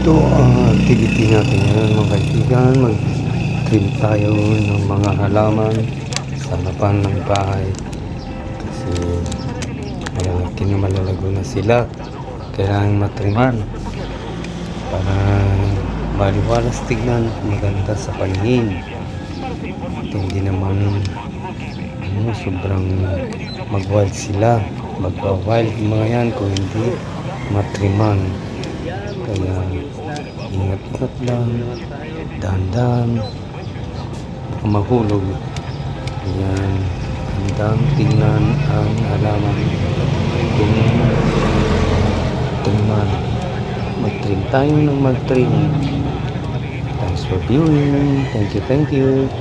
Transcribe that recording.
Ito ang activity natin ngayon mga kaibigan. Mag-trim tayo ng mga halaman sa harapan ng bahay. Kasi malalaki na malalago na sila. Kailangan matriman para maliwalas tignan, maganda sa paningin. At hindi naman sobrang mag-wild sila. Mag-wild mga yan kung hindi matriman. Kaya ingat-ingat lang, dahan-dahan, baka mahulog. Ayan, handang tingnan ang halaman kung triman. Mag-trim tayo ng mag-trim. Thanks for viewing. Thank you, thank you.